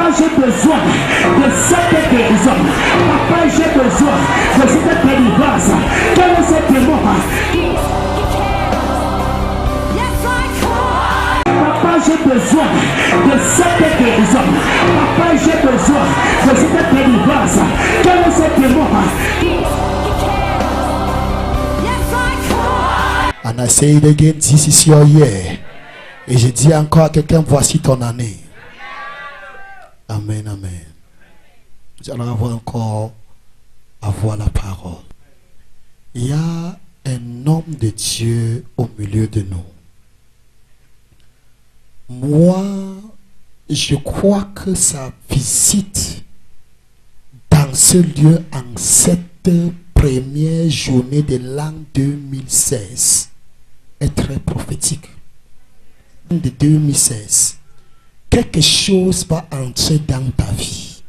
Papa, j'ai besoin de cette guérison. Papa, j'ai besoin de cette délivrance. Quel est ce démon? Papa, j'ai besoin de cette guérison. Papa, j'ai besoin de cette délivrance. Quel est ce démon? And I say it again, this is your year. Et je dis encore à quelqu'un, voici ton année. Amen, amen. Nous allons avoir encore à voir la parole. Il y a un homme de Dieu au milieu de nous. Moi, je crois que sa visite dans ce lieu en cette première journée de l'an 2016 est très prophétique. De 2016, quelque chose va entrer dans ta vie.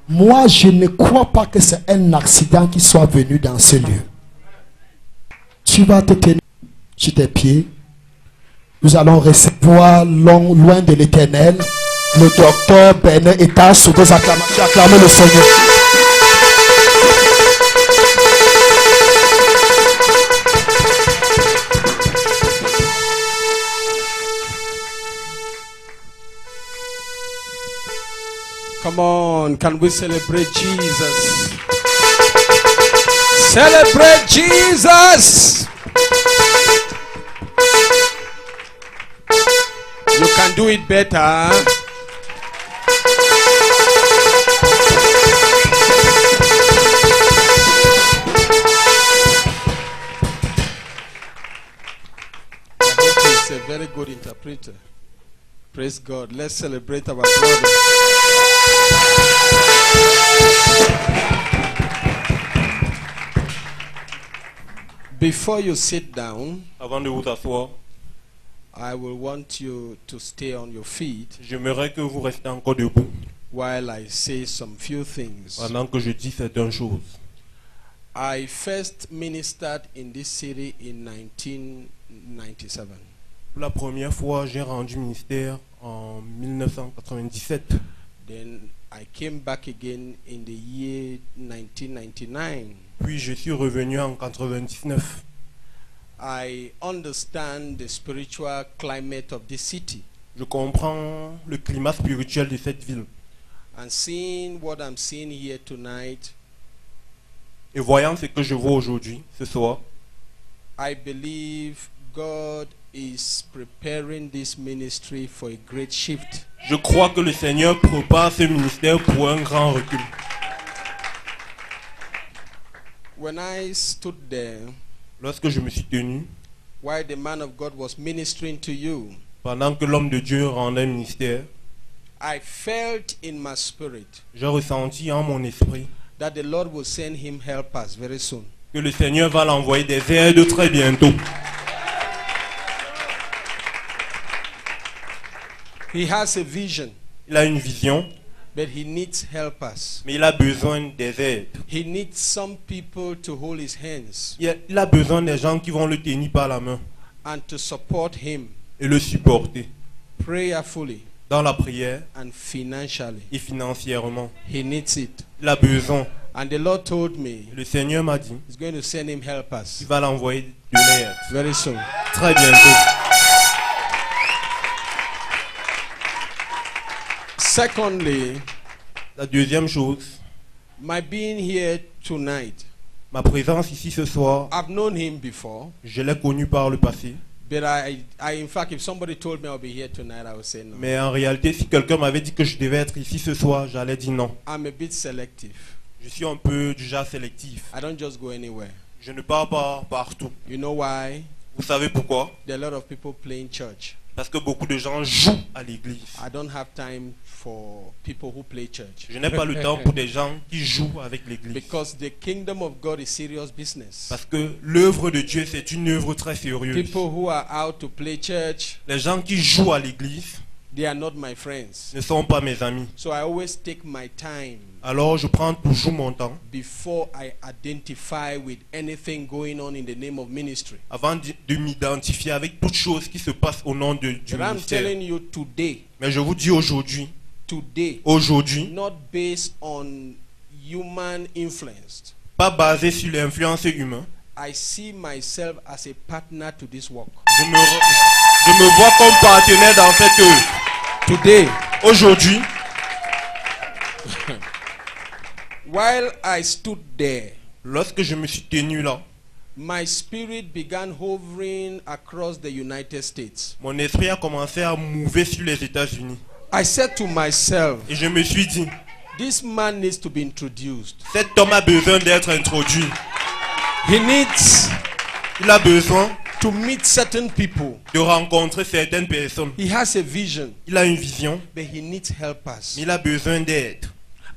Moi, je ne crois pas que c'est un accident qui soit venu dans ce lieu. Tu vas te tenir sur tes pieds. Nous allons recevoir loin de l'Éternel le docteur Bernard Etat sous des acclamations. Acclamez le Seigneur. Come on, can we celebrate Jesus? Celebrate Jesus! You can do it better. He's a very good interpreter. Praise God. Let's celebrate our brother. Before you sit down, avant de vous asseoir, I will want you to stay on your feet j'aimerais que vous restiez encore debout while I say some few things. pendant que je dis certaines choses. I first ministered in this city in 1997. Pour la première fois, j'ai rendu ministère en 1997. Then I came back again in the year 1999. Puis je suis revenu en 99. I understand the spiritual climate of this city. Je comprends le climat spirituel de cette ville. And seeing what I'm seeing here tonight, Et voyant ce que je vois aujourd'hui, ce soir, I believe God is preparing this ministry for a great shift. je crois que le Seigneur prépare ce ministère pour un grand recul. When I stood there, Lorsque je me suis tenu, while the man of God was ministering to you, pendant que l'homme de Dieu rendait ministère, I felt in my spirit j'ai ressenti en mon esprit that the Lord will send him helpers very soon. que le Seigneur va l'envoyer des aides très bientôt. He has a vision, Il a une vision, but he needs helpers. mais il a besoin des aides. He needs some people to hold his hands Il a besoin des gens qui vont le tenir par la main and to support him et le supporter prayerfully dans la prière and financially. et financièrement. He needs it. Il a besoin. And the Lord told me Le Seigneur m'a dit he's going to send him qu'il helpers va l'envoyer de l'aide very soon. très bientôt. Secondly, La deuxième chose, my being here tonight, ma présence ici ce soir, I've known him before, je l'ai connu par le passé. but in fact, if somebody told me I'll be here tonight, I would say no. Mais en réalité, si quelqu'un m'avait dit que je devais être ici ce soir, j'allais dire non. I'm a bit selective. Je suis un peu du genre sélectif. I don't just go anywhere. Je ne pars pas partout. You know why? Vous savez pourquoi? There are a lot of people playing church. Parce que beaucoup de gens jouent à l'église. I don't have time for people who play church. Je n'ai pas le temps pour des gens qui jouent avec l'église. Because the kingdom of God is serious business. Parce que l'œuvre de Dieu, c'est une œuvre très sérieuse. People who are out to play church, Les gens qui jouent à l'église they are not my friends. ne sont pas mes amis. So I always take my time Alors je prends toujours mon temps before I identify with anything going on in the name of ministry. avant de m'identifier avec toute chose qui se passe au nom du But I'm ministère. telling you today, Mais je vous dis aujourd'hui, today, aujourd'hui, not based on human influence. pas basé sur l'influence humaine. I see myself as a partner to this work. Je me vois comme partenaire dans cette œuvre. Today, Aujourd'hui, while I stood there, lorsque je me suis tenu là, my spirit began hovering across the United States. mon esprit a commencé à mouver sur les États-Unis. I said to myself, Et je me suis dit, this man needs to be introduced. cet homme a besoin d'être introduit. Il a besoin To meet certain people. de rencontrer certaines personnes. He has a vision, Il a une vision, but he needs helpers. mais il a besoin d'aide.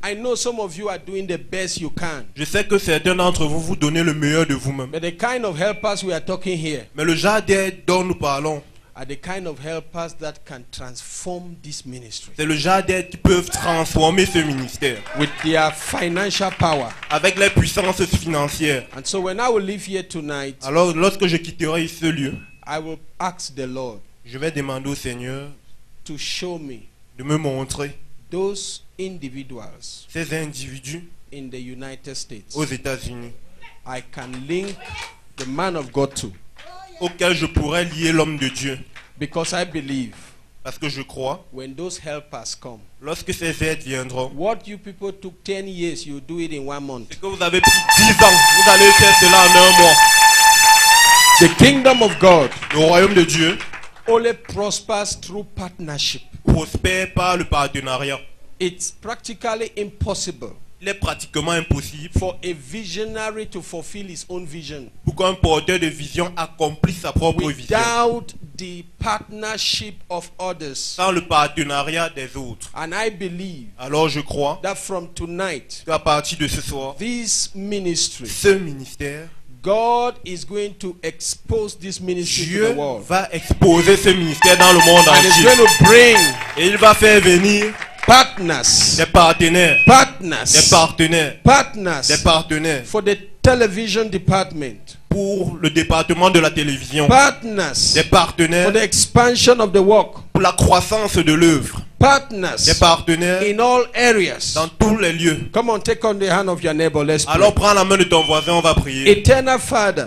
I know some of you are doing the best you can, Je sais que certains d'entre vous vous donnez le meilleur de vous-même. but the kind of helpers we are talking here Mais le genre d'aide dont nous parlons, are the kind of helpers that can transform this ministry c'est le genre d'aide qui peuvent transformer ce ministère with their financial power. avec les puissances financières. And so when I will leave here tonight, Alors, lorsque je quitterai ce lieu, I will ask the Lord je vais demander au Seigneur to show me de me montrer those individuals ces individus in the United States aux États-Unis I can link the man of God to, auxquels je pourrais lier l'homme de Dieu. because I believe Parce que je crois, when those helpers come, lorsque ces aides viendront, what you people took 10 years, you do it in 1 month. c'est que vous avez pris 10 ans, vous allez faire cela en un mois. The kingdom of God Le royaume de Dieu only prospers through partnership. prospère par le partenariat. It's practically impossible Il est pratiquement impossible for a visionary to fulfill his own vision pour qu'un porteur de vision accomplisse sa propre vision without the partnership of others. sans le partenariat des autres. And I believe Alors je crois that from tonight, qu'à partir de ce soir, this ministry, ce ministère, God is going to expose this ministry to Dieu the world. va exposer ce ministère dans le monde And it's entier. going to bring Et il va faire venir partners, des partenaires, des partners, partenaires, des partners partenaires for the television department, pour le département de la télévision, partners des for partenaires the expansion of the work, pour la croissance de l'œuvre, des partners partenaires in all areas. dans tous les lieux. Come on, take on the hand of your neighbor. Let's pray. Alors prends la main de ton voisin, on va prier. Eternal Father,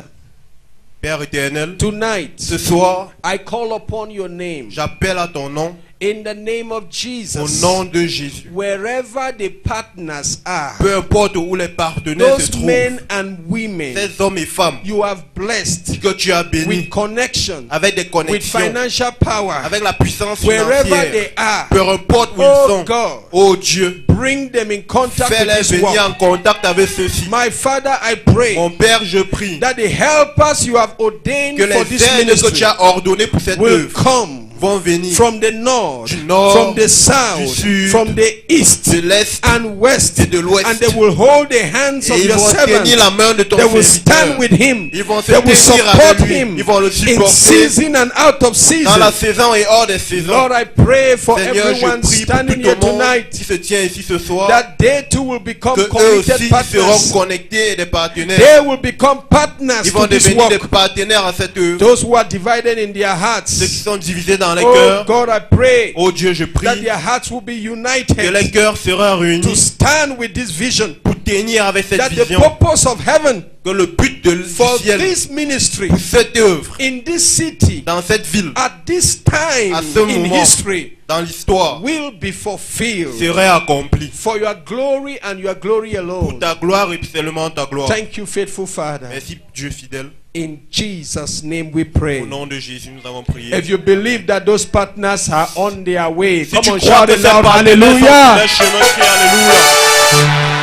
Père éternel, tonight ce soir, I call upon your name j'appelle à ton nom, in the name of au Jesus. nom de Jésus. Wherever the partners are, Peu importe où les partenaires se those trouvent, men and women ces hommes et femmes you have blessed que tu as bénis with connection, avec des with connexions, financial power, avec la puissance wherever financière, they are, peu importe où ils oh sont, God, oh Dieu, bring them in contact with fais-les this venir work. en contact avec ceux-ci. My Father, I pray Mon Père, je prie that the helpers you have ordained que for les this aides que ministry tu as ordonnées pour cette will œuvre come vont venir from the north, du nord, from the du south, sud, from the east de l'Est and west, et de l'Ouest. and they will hold the hands Et of ils your vont servant. tenir la main de ton They will serviteur. stand with him. Ils vont se They will tenir support avec lui. him Ils vont le in supporter season and out of dans la season. saison et hors des saisons. Lord, I pray for Seigneur, everyone je prie pour standing tout here le monde tonight qui se tient ici ce soir, that they too will become que eux committed aussi partners. seront connectés et des partenaires. They will become partners Ils to vont this devenir des work. partenaires à cette œuvre. Those who are divided in their Ceux qui hearts. sont divisés dans les Oh cœurs. God, I pray Oh Dieu, je prie that their hearts will be que les united cœurs seront to réunis stand with this vision. pour tenir avec cette That the vision. purpose of heaven Que le but du for ciel this ministry pour cette œuvre in this city dans cette ville, at this time à ce in moment, history dans l'histoire, will be fulfilled serait accompli. for your glory and your glory Pour alone. ta gloire et seulement ta gloire. Thank you, faithful Father. Merci Dieu fidèle. In Jesus' name we pray. Au nom de Jésus, nous avons prié. If you believe that those partners are on their way, Si come tu on, crois shout que it ces loud, partenaires sont sur hallelujah. le chemin, crie alléluia.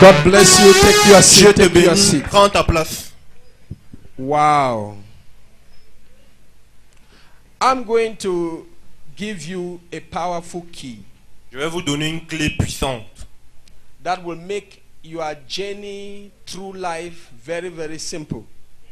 God bless you. Take your Dieu seat. te Take your bénisse. seat. Prends ta place. Wow. I'm going to give you a powerful key Je vais vous donner une clé puissante that will make your journey through life very, very simple.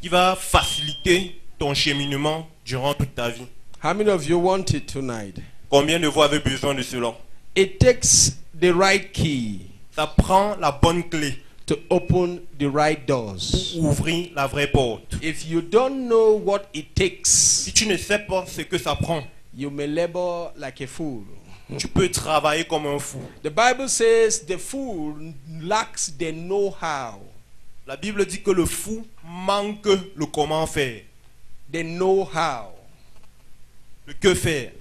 qui va faciliter ton cheminement durant toute ta vie. How many of you want it tonight? Combien de vous avez besoin de cela? It takes the right key Ça prend la bonne clé to open the right doors. pour ouvrir la vraie porte. If you don't know what it takes, Si tu ne sais pas ce que ça prend, you may labor like a fool. Tu peux travailler comme un fou. The Bible says the fool lacks the know-how. La Bible dit que le fou manque le comment faire, The know-how. le que faire.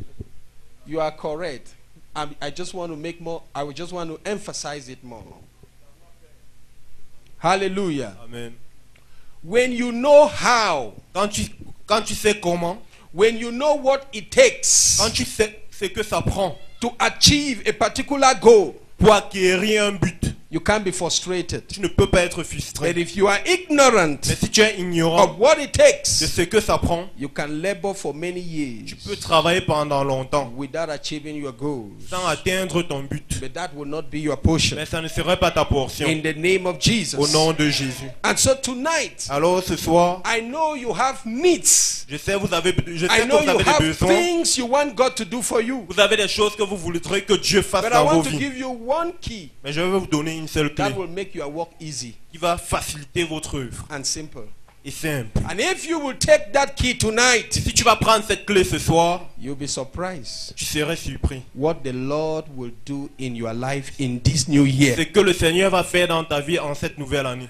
You are correct. I just want to make more. I would just want to emphasize it more. Hallelujah. Amen. When you know how, Quand tu sais comment, when you know what it takes quand tu sais ce que ça prend to achieve a particular goal, pour acquérir un but, you can't be frustrated. tu ne peux pas être But frustré. if you are ignorant Mais si tu es ignorant of what it de takes, ce que ça prend, you can labor for many tu years peux travailler pendant longtemps without achieving your goals. sans atteindre ton but. But that will not be your portion. Mais ça ne serait pas ta portion. In the name of Au Jesus. nom de Jésus. And so tonight, Alors ce soir, I know you have needs. je sais que vous avez I des know you have besoins. things you want God to do for you. Vous avez des choses que vous voudrez que Dieu fasse But I dans vos want to vies. give you one key Mais je vais vous donner une seule clé that will make your work easy qui va faciliter votre œuvre. and simple. Et simple. And if you will take that key tonight, Si tu vas prendre cette clé ce soir, you'll be surprised tu serais surpris. what the Lord will do in your life in this new year. Ce que le Seigneur va faire dans ta vie en cette nouvelle année.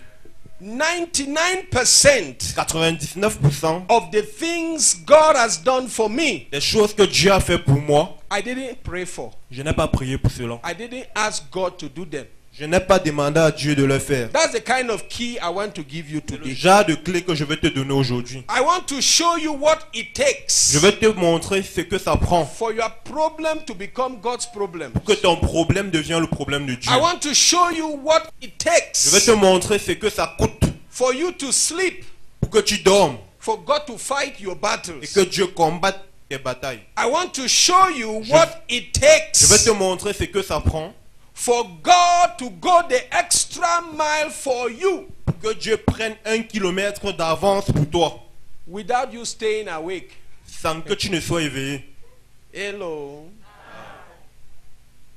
99% 99% of the things God has done for me, des choses que Dieu a fait pour moi, I didn't pray for. je n'ai pas prié pour cela. I didn't ask God to do them. Je n'ai pas demandé à Dieu de le faire. That's the kind of key I want to give you C'est le today. genre de clé que je vais te donner aujourd'hui. I want to show you what it takes Je vais te montrer ce que ça prend for your problem to become God's problem. pour que ton problème devienne le problème de Dieu. I want to show you what it Je vais takes te montrer ce que ça coûte for you to sleep, pour que tu dormes for God to fight your et battles. que Dieu combatte tes batailles. I want to show you what it takes Je vais te montrer ce que ça prend for God to go the extra mile for you pour que Dieu prenne 1 kilomètre d'avance pour toi without you staying awake. sans que tu ne sois éveillé. Hello.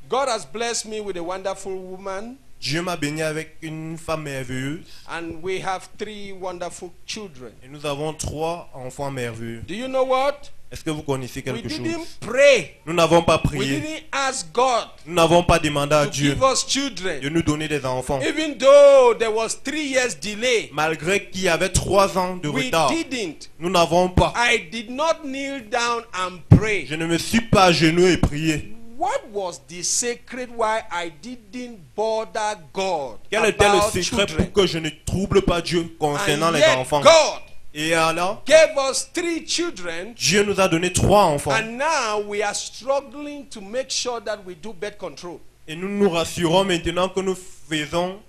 God has blessed me with a wonderful woman, Dieu m'a béni avec une femme merveilleuse and we have 3 wonderful children. et nous avons 3 enfants merveilleux. Do you know what? Est-ce que vous connaissez We quelque didn't chose? pray. Nous n'avons pas We prié. didn't ask God Nous n'avons pas demandé à to Dieu give us de children. nous donner des enfants. Even though there was 3 years delay, Malgré qu'il y avait 3 ans de we retard, didn't. nous n'avons pas. I did not kneel down and pray. Je ne me suis pas agenouillé et prié. What was the secret why I didn't bother God Quel était le about secret children? pour que je ne trouble pas Dieu concernant And les yet enfants? God Et alors, gave us 3 children, Dieu nous a donné 3 enfants. and now we are struggling to make sure that we do birth control. Et nous nous rassurons maintenant que nous faisons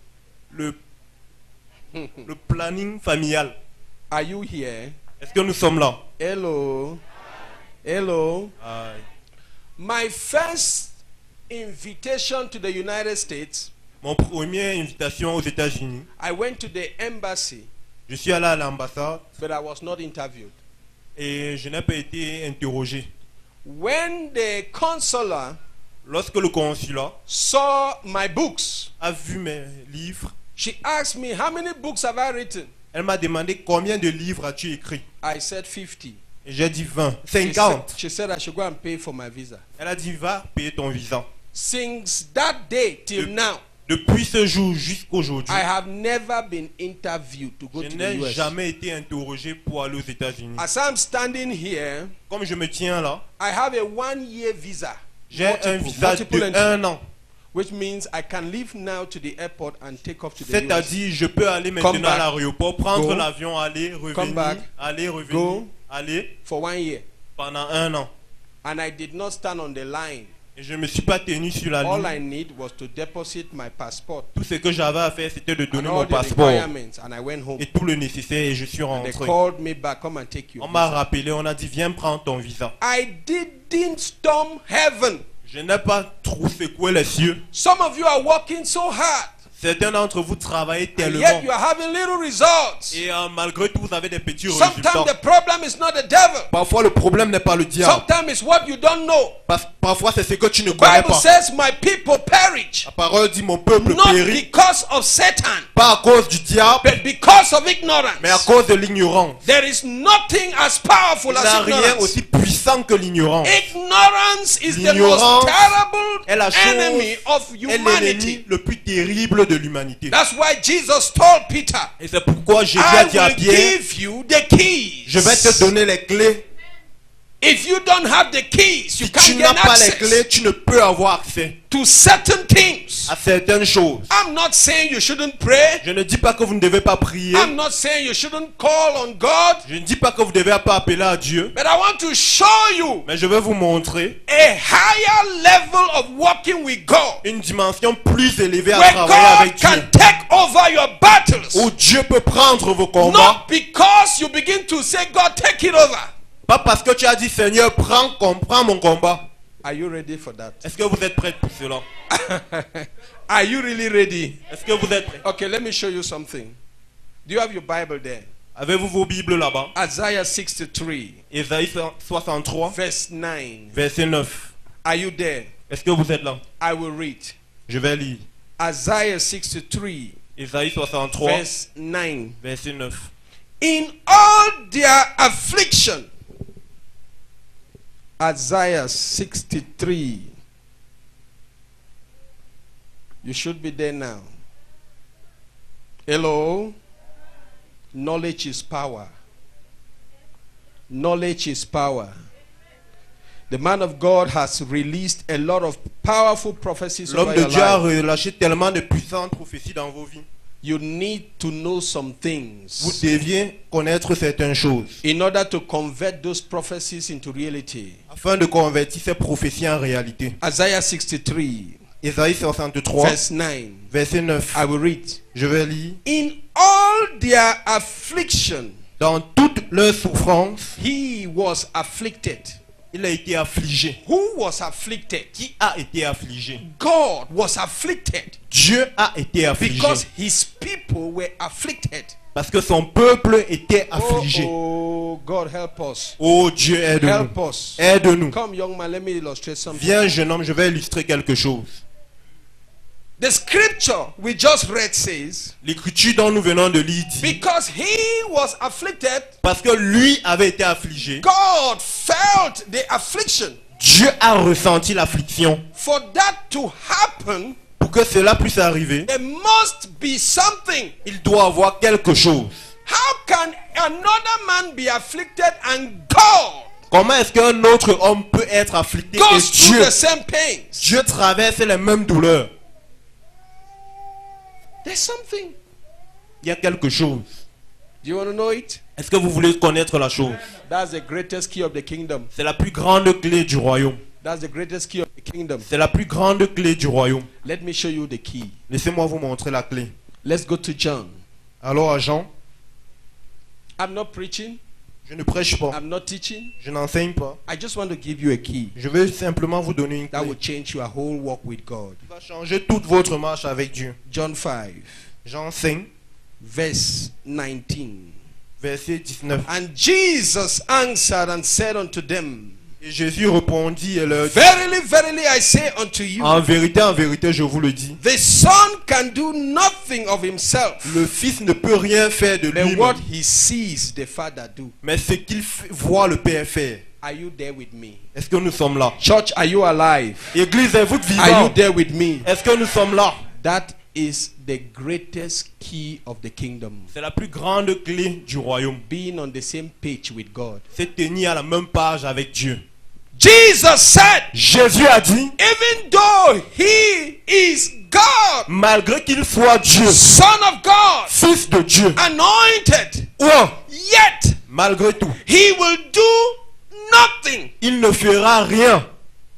le planning familial. Are you here? Est-ce que nous sommes là? Hello. Hello. Aïe. My first invitation to the United States, Mon première invitation aux États-Unis, I went to the embassy, je suis allé à l'ambassade but I was not interviewed. et je n'ai pas été interrogé. When the consular Lorsque le consulat saw my books, a vu mes livres, she asked me, how many books have I written? elle m'a demandé combien de livres as-tu écrit. I said 50. Et j'ai dit 20, She said, 50. she said I should go and pay for my visa. Elle a dit va payer ton visa. Since that day till now, Depuis ce jour jusqu'aujourd'hui, I have never been interviewed to go je to the n'ai US. jamais été interrogé pour aller aux États-Unis. As I'm standing here, Comme je me tiens là, I have a 1-year visa. j'ai un visa multiple de entry, 1 an. which means I can leave now to the airport and take off to the US. C'est-à-dire, je peux aller Come maintenant back. à l'aéroport, prendre Go. l'avion, aller, Come back. revenir, Go. aller For 1 year. pendant 1 an. And I did not stand on the line. Et je ne me suis pas tenu sur la All ligne. I need was to deposit my passport Tout ce que j'avais à faire, c'était de and donner all mon the passeport requirements, and I went home. et tout le nécessaire et je suis And they rentré. called me back, come and take your On m'a visa. rappelé, on a dit viens prendre ton visa. I didn't storm heaven. Je n'ai pas trop secoué les cieux. Some of you are working so hard. Certains d'entre vous travaillez and tellement. yet you are having little results. Et malgré tout, vous avez des petits Sometimes résultats. the problem is not the devil. Parfois, le problème n'est pas le diable. Sometimes it's what you don't know. Parfois, c'est ce que tu ne connais Bible pas. says, my people perish, La parole dit, mon peuple not périt. because of Satan, Pas à cause du diable, but because of mais à ignorance. cause de l'ignorance. There is nothing as powerful Il n'y a as rien ignorance. aussi puissant que l'ignorance. Ignorance is the most L'ignorance est la terrible enemy chose, of est l'ennemi humanity. le plus terrible de l'humanité. That's why Jesus told Peter, Et c'est pourquoi Jésus a I dit à will Pierre, give you the keys. je vais te donner les clés. If you don't have the keys, you Si tu can't n'as get pas les access clés, tu ne peux avoir accès to certain things. à certaines choses. I'm not saying you shouldn't pray. Je ne dis pas que vous ne devez pas prier. I'm not saying you shouldn't call on God. Je ne dis pas que vous ne devez pas appeler à Dieu. But I want to show you Mais je vais vous montrer a higher level of walking with God, une dimension plus élevée à where travailler God avec Dieu. can take over your battles. Où Dieu peut prendre vos combats. Not because you begin to say, God, take it over. Pas parce que tu as dit, Seigneur, prends mon combat. Are you ready for that? Est-ce que vous êtes prêts pour cela? Are you really ready? Est-ce que vous êtes prêts? Okay, let me show you something. Do you have your Bible there? Avez-vous vos Bibles là-bas? Isaiah 63, Ésaïe 63, verse 9. verset 9. Are you there? Est-ce que vous êtes là? I will read. Je vais lire. Isaiah 63, Ésaïe 63, verse 9. verset 9. In all their affliction, Isaiah 63. You should be there now. Hello? Knowledge is power. Knowledge is power. The man of God has released a lot of powerful prophecies L'homme over de your Dieu a life. relâché tellement de puissantes prophéties dans vos vies. You need to know some Vous things deviez connaître certaines choses in order to convert those prophecies into reality. afin de convertir ces prophéties en réalité. Isaiah 63, Ésaïe 63, verse 9. verset 9. I will read. Je vais lire. In all their affliction, Dans toute leur souffrance, he was afflicted. il a été affligé. Who was afflicted? Qui a été affligé? God was afflicted Dieu a été affligé. because his people were afflicted. Parce que son peuple était affligé. Oh, God, help us. Oh Dieu, aide-nous. Help us. Aide-nous. Come, young man, let me illustrate something. Viens, jeune homme, je vais illustrer quelque chose. The scripture we just read says, L'écriture dont nous venons de lire dit, because he was afflicted, parce que lui avait été affligé, God felt the affliction. Dieu a ressenti l'affliction. For that to happen, Pour que cela puisse arriver, there must be something. il doit avoir quelque chose. How can another man be afflicted and God Comment est-ce qu'un autre homme peut être afflicté goes et through Dieu, the same pains? Dieu traverse les mêmes douleurs? There's something. Il y a quelque chose. Do you want to know it? Est-ce que vous voulez connaître la chose? That's the greatest key of the kingdom. C'est la plus grande clé du royaume. That's the greatest key of the kingdom. C'est la plus grande clé du royaume. Let me show you the key. Laissez-moi vous montrer la clé. Let's go to John. Alors à Jean, I'm not preaching. je ne prêche pas, I'm not teaching. je n'enseigne pas. I just want to give you a key Je vais simplement vous donner une that clé will change your whole walk with God. qui va changer toute votre marche avec Dieu. John 5, Jean 5, verse 19. verset 19. And Jesus answered and said unto them, Et Jésus répondit et leur dit, Verily, verily, I say unto you, en vérité, je vous le dis, the Son can do nothing of himself, le Fils ne peut rien faire de but what lui-même, he sees the Father do. mais ce qu'il voit le Père faire. Are you there with me? Est-ce que nous sommes là? Church, are you alive? Église, êtes-vous Are you vivants? there with me? Est-ce que nous sommes là? That is the greatest key of the kingdom. C'est la plus grande clé du royaume. Being on the same page with God. C'est tenir à la même page avec Dieu. Jesus said, Jésus a dit, even though he is God, malgré qu'il soit Dieu, Son of God, Fils de Dieu, anointed, yet malgré tout, he will do nothing il ne fera rien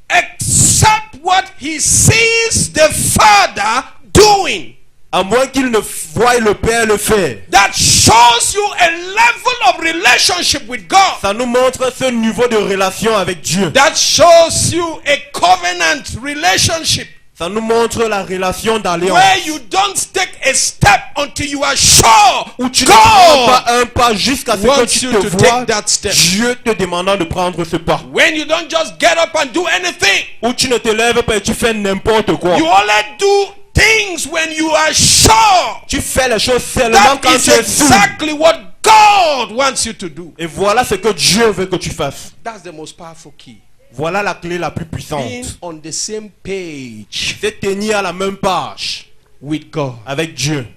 except what he sees the Father doing. à moins qu'il ne voie le Père le faire. That shows you a level of relationship with God. Ça nous montre ce niveau de relation avec Dieu. That shows you a covenant relationship. Ça nous montre la relation d'alliance. Where you don't take a step until you are sure Où tu ne prends God pas un pas jusqu'à ce que wants tu you te to vois take that step. Dieu te demandant de prendre ce pas. When you don't just get up and do anything. Où tu ne te lèves pas et tu fais n'importe quoi. You only do things when you are sure. Tu fais les choses seulement That quand is tu es sûr. exactly what God wants you to do. Et voilà ce que Dieu veut que tu fasses. That's the most powerful key. Voilà la clé la plus Being puissante. on the same page C'est tenir à la même page with God. avec Dieu.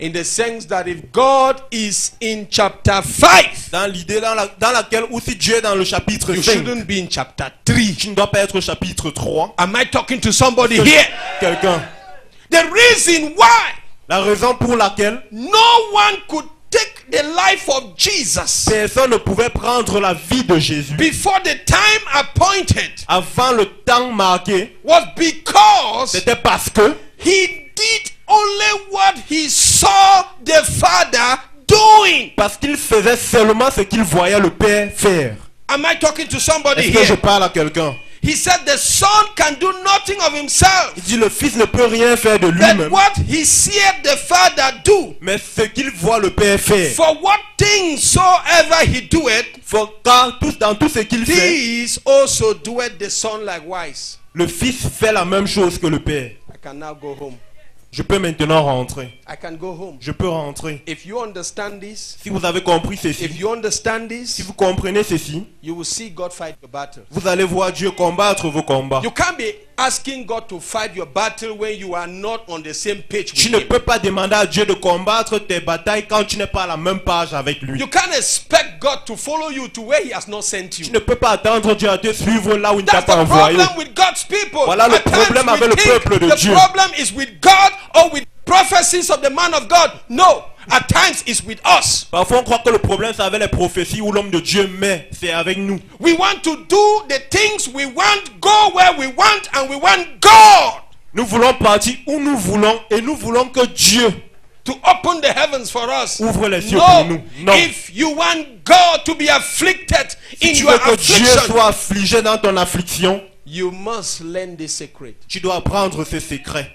In the sense that if God is in chapter 5, Dans l'idée dans laquelle, ou si Dieu est dans le chapitre you 5, shouldn't be in chapter 3. tu ne dois pas être au chapitre 3. Am I talking to somebody here? Quelqu'un. The reason why La raison pour laquelle no one could take the life of Jesus personne ne pouvait prendre la vie de Jésus before the time appointed avant le temps marqué, was because c'était parce que he did only what he saw the Father doing. parce qu'il faisait seulement ce qu'il voyait le Père faire. Am I talking to somebody Est-ce que je here? parle à quelqu'un? He said the Son can do nothing of himself, Il dit le Fils ne peut rien faire de but lui-même, what he seeth the Father do. mais ce qu'il voit le Père faire. For what things soever he doeth, Dans tout ce qu'il fait, these also doeth the Son likewise. le Fils fait la même chose que le Père. I can now go home. Je peux maintenant rentrer. I can go home. Je peux rentrer. If you understand this, Si vous avez compris ceci, if you understand si this, vous comprenez ceci, you will see God fight your battle. vous allez voir Dieu combattre vos combats. You can't be asking God to fight your battle when you are not on the same page Tu with ne him. peux pas demander à Dieu de combattre tes batailles quand tu n'es pas à la même page avec lui. You can't expect God to follow you to where he has not sent Tu you. ne peux pas attendre Dieu à te suivre là où il ne t'a That's pas the envoyé. problem with God's people. Voilà le At times problème we avec le think peuple de the Dieu. problem is with God or with prophecies of the man of God. No, at times it's with us. Parfois on croit que le problème c'est avec les prophéties ou l'homme de Dieu, mais c'est avec nous. We want to do the things we want, go where we want, and we want God Nous voulons partir où nous voulons et nous voulons que Dieu to open the heavens for us. ouvre les cieux pour nous. No, Non. if you want God to be afflicted in Si tu your veux que Dieu affliction, soit affligé dans ton affliction, you must learn this secret. tu dois apprendre ces secrets.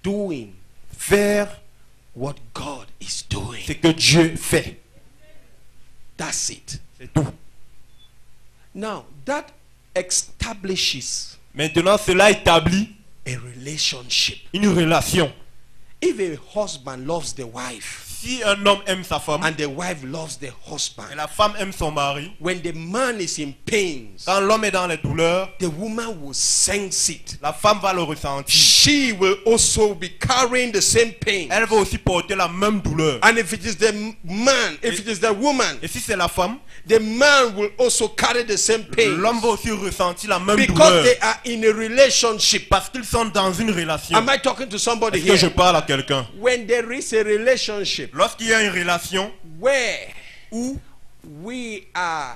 Doing Faire what God is doing. ce que Dieu fait. That's it. C'est tout. Now, that establishes Maintenant, cela établit a relationship. une relation. If a husband loves the wife Si un homme aime sa femme and the wife loves the et husband, la femme aime son mari, when the man is in pains, quand l'homme est dans les douleurs, the woman will sense it. la femme va le ressentir. She will also be carrying the same pain. Elle va aussi porter la même douleur. And if it is the man, if it is the woman, Et si c'est la femme, the man will also carry the same pain. l'homme va aussi ressentir la même Because douleur. they are in a relationship. Parce qu'ils sont dans une relation. Am I talking to somebody Est-ce que je here? parle à quelqu'un? When there is a relationship Lorsqu'il y a une relation where où we are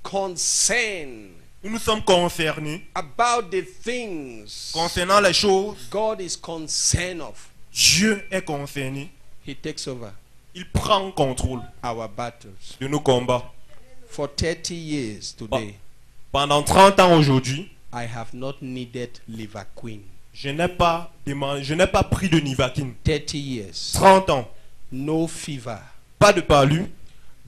concerned nous sommes concernés about the things concernant les choses, God is concerned of, Dieu est concerné. he takes over Il prend contrôle our battles. de nos combats. For 30 years today, Pendant 30 ans aujourd'hui, I have not needed liver queen. je n'ai pas pris de Nivaquine. 30 years. 30 ans, No fever. pas de palu.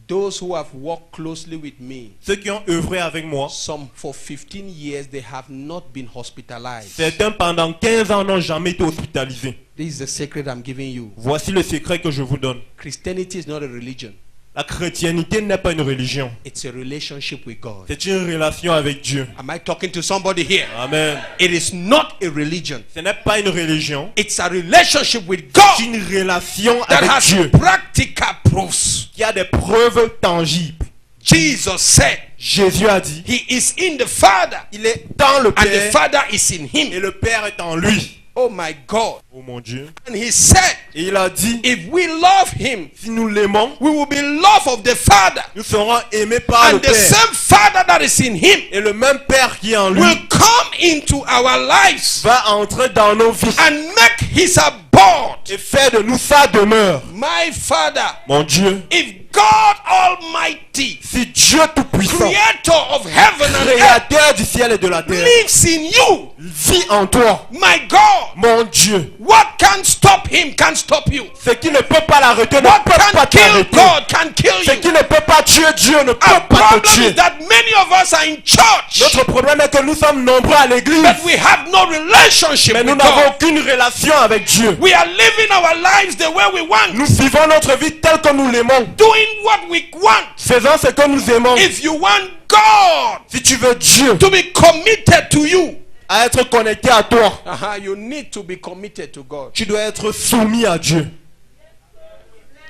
Those who have worked closely with me, Ceux qui ont œuvré avec moi, some for 15 years, they have not been hospitalized. certains pendant 15 ans n'ont jamais été hospitalisés. This is the secret I'm giving you. Voici le secret que je vous donne. Christianity is not a religion. La chrétienté n'est pas une religion. It's a relationship with God. C'est une relation avec Dieu. Am I talking to somebody here? Amen. It is not a religion. Ce n'est pas une religion. It's a relationship with C'est God une relation that avec has Dieu. practical proofs. Qui a des preuves tangibles. Jesus said, Jésus a dit, he is in the Father il est dans le and the Père Father is in et him. le Père est en lui. Oh my God. Oh mon Dieu. And he said, Et il a dit, if we love him, si nous l'aimons, we will be love of the Father. nous serons aimés par le And the Père. same Father that is in him Et le même Père qui est en lui will come into our lives va entrer dans nos vies and make his abode. et faire de nous sa demeure. My Father, Mon Dieu, if God Almighty, si Dieu Tout-Puissant, creator of heaven and earth, créateur du ciel et de la terre, lives in you, vit en toi, my God, mon Dieu. what can stop him can stop you. Ce qui ne peut pas l'arrêter ne What peut pas can kill t'arrêter. God can kill Ce you. qui ne peut pas tuer Dieu ne peut Our pas te problem tuer. is that many of us are in church, Notre problème est que nous sommes nombreux à l'église, but we have no relationship mais nous with n'avons God. aucune relation avec Dieu. We are living our lives the way we want, Nous vivons notre vie telle que nous l'aimons, doing what we want. faisant ce que nous aimons. If you want God Si tu veux Dieu to be committed to you, à être connecté à toi, you need to be committed to God. tu dois être soumis à Dieu.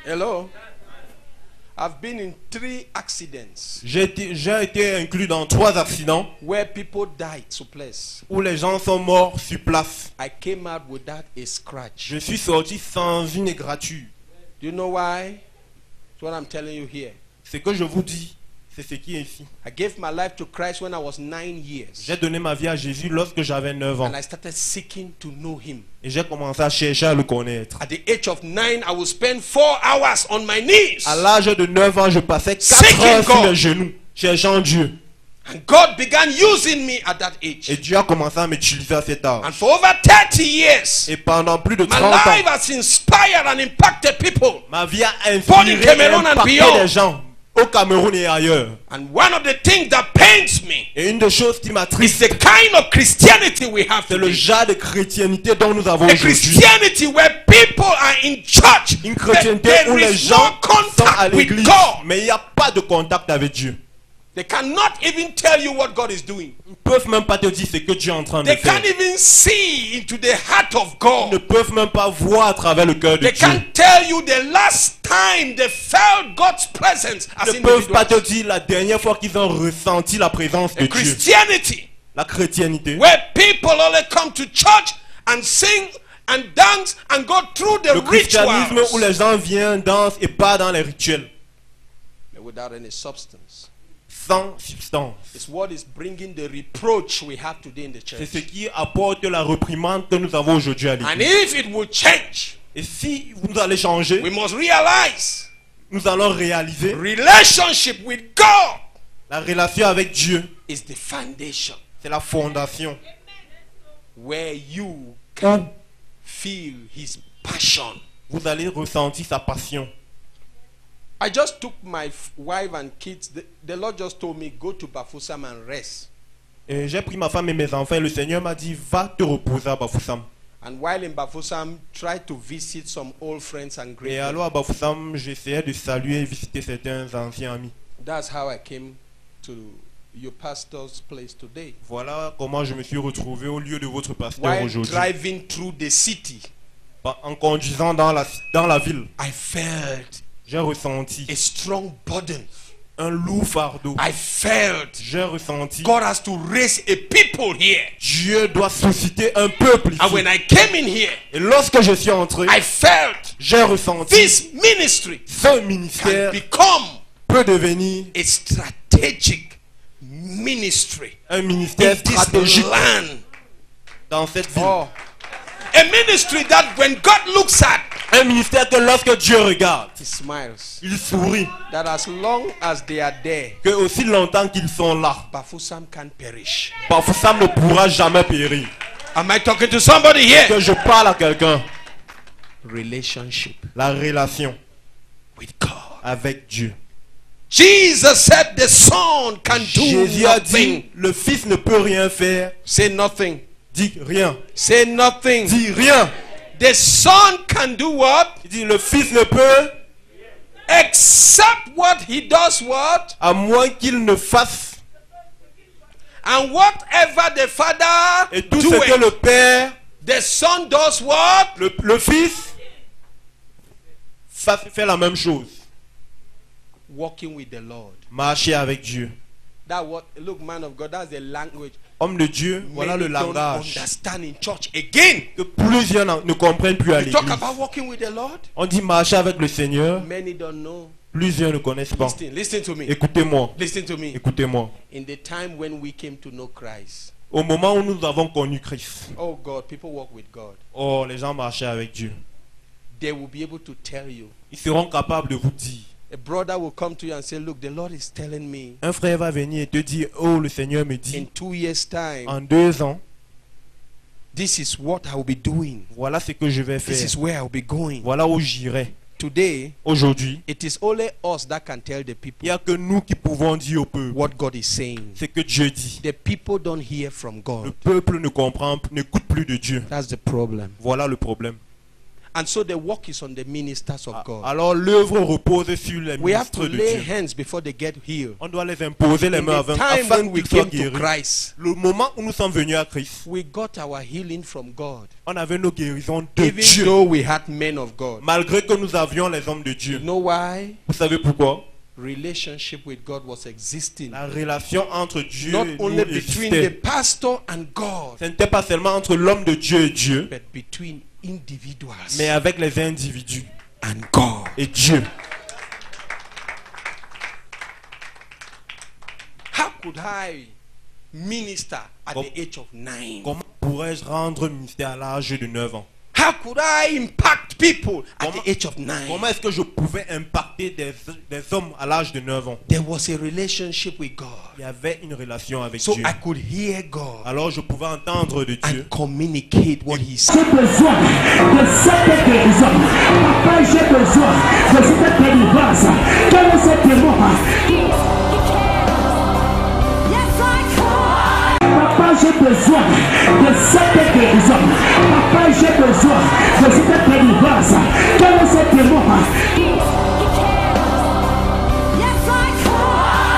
Hello? I've been in 3 accidents J'ai été inclus dans 3 accidents where people died to place. où les gens sont morts sur place. I came out without a scratch. Je suis sorti sans une égratigne. Do you know why? It's what I'm telling you here. Ce que je vous dis, c'est ce qui est ici. I gave my life to Christ when I was 9 years. J'ai donné ma vie à Jésus lorsque j'avais 9 ans. And I started seeking to know him. Et j'ai commencé à chercher à le connaître. At the age of 9, I would spend 4 hours on my knees. À l'âge de 9 ans, je passais 4 Seeking heures sur God. les genoux, cherchant Dieu. And God began using me at that age. Et Dieu a commencé à m'utiliser à cet âge. And for over 30 years, Et pendant plus de my 30 life ans, has inspired and impacted people. ma vie a Born in inspiré et Cameroon and impacté beyond. les gens au Cameroun et ailleurs. And one of the things that pains me Et une des choses qui is m'attriste, the kind of Christianity we have c'est le today. genre de chrétienté dont nous avons A aujourd'hui. Christianity where people are in church, Une but chrétienté there où les is gens no sont à contact with l'église, God. mais il n'y a pas de contact avec Dieu. They cannot even tell you what God is doing. Ils ne peuvent même pas te dire ce que Dieu est en train de They faire. can't even see into the heart of Ils ne God. peuvent même pas voir à travers le cœur de They Dieu. can't tell you the last time they felt God's presence as Ils ne peuvent pas te individuals. dire la dernière fois qu'ils ont ressenti la présence de A Dieu. Christianity La chrétienté. where people only come to church and sing and dance and go through the Le christianisme où rituals, les gens viennent, dansent et pas dans les rituels. but without any substance. Sans substance. It's what is bringing the reproach we have today in the C'est church. ce qui apporte la réprimande que nous avons aujourd'hui à And l'église. if it will change, Et si vous allez changer, we must realize nous allons réaliser relationship with God la relation avec Dieu. is the foundation C'est la fondation where you can feel his passion. vous allez ressentir sa passion. I just took my wife and kids. The Lord just told me, go to Bafoussam and rest. Et j'ai pris ma femme et mes enfants et le Seigneur m'a dit, va te reposer à Bafoussam. And while in Bafoussam, try to visit some old friends and great Et friends. alors à Bafoussam, j'essayais de saluer et visiter certains anciens amis. That's how I came to your pastor's place today. Voilà comment je me suis retrouvé au lieu de votre pasteur While aujourd'hui. driving through the city, En conduisant dans la ville, I felt j'ai ressenti a strong burden. un lourd fardeau. I felt J'ai ressenti God has to raise a people here. Dieu doit susciter un peuple And ici. when I came in here, Et lorsque je suis entré, I felt j'ai ressenti this ministry ce can ministère become peut devenir a strategic ministry un in ministère this stratégique land. dans cette ville. Oh. A ministry that when God looks at, Un ministère que lorsque Dieu regarde, he smiles. il sourit. That as long as they are there, Que aussi longtemps qu'ils sont là, Bafoussam can perish. Bafoussam ne pourra jamais périr. Am I talking to somebody here? Que je parle à quelqu'un. Relationship La relation with God. avec Dieu. Jesus said the Son can do Jésus a nothing. dit, le Fils ne peut rien faire. Say nothing. Dis rien. Say nothing. Dis rien. The Son can do what? Il dit, le Fils ne peut, Except what he does what? à moins qu'il ne fasse. And whatever the Father Et tout ce que doeth, le Père, the Son does what? le Fils, fait la même chose. Walking with the Lord. Marcher avec Dieu. That what? Look, man of God, that's the language. Homme de Dieu, voilà le Many don't langage understand in church again. que plusieurs ne comprennent plus à You talk l'église. about walking with the Lord. On dit marcher avec le Seigneur, Many don't know. plusieurs ne connaissent pas. Listen to me. Écoutez-moi, Listen to me. écoutez-moi. In the time when we came to know Christ, Au moment où nous avons connu Christ, oh God, people walk with God. oh, les gens marchaient avec Dieu. They will be able to tell you Ils seront capables de vous dire A brother will come to you and say, look, the Lord is telling me Un frère va venir et te dire, oh, le Seigneur me in dit, 2 years' time, en 2 ans, this is what I will be doing. voilà ce que je vais This faire. is where I will be going. Voilà où j'irai. Today, Aujourd'hui, it is only us that can tell the il people n'y a que nous qui pouvons dire au peuple what God is saying. ce que Dieu dit. The people don't hear from Le God. peuple ne comprend, n'écoute plus de Dieu. That's the problem. Voilà le problème. And so the work is on the ministers of God. Alors l'œuvre repose sur les We have to ministres de lay Dieu. hands before they get healed. On doit les imposer les In mains the avant, time afin when we qu'ils soient came to guéris. Christ, Le moment où nous sommes venus à Christ, we got our healing from God. on avait nos guérisons de Even Dieu. though we had men of God. Malgré que nous avions les hommes de Dieu. You know why? Vous savez pourquoi? Relationship with God was existing. La relation entre Dieu Not et nous only between the existait. pastor and God, Ce n'était pas seulement entre l'homme de Dieu et Dieu, but between individuals mais avec les individus and God. et Dieu. How could I minister at Com- the age of 9? Comment pourrais-je rendre ministère à l'âge de 9 ans? How could I impact people at Comment- the age of 9? Comment est-ce que je pouvais impacter des hommes à l'âge de 9 ans? There was a relationship with God. Il y avait une relation avec So Dieu. I could hear God Alors je pouvais entendre de Dieu. and communicate what He said. J'ai besoin de cette guérison. Papa, j'ai besoin de cette délivrance. Quel est ce démon? Papa, j'ai besoin de cette guérison. Papa, j'ai besoin de cette délivrance. Quel est ce démon?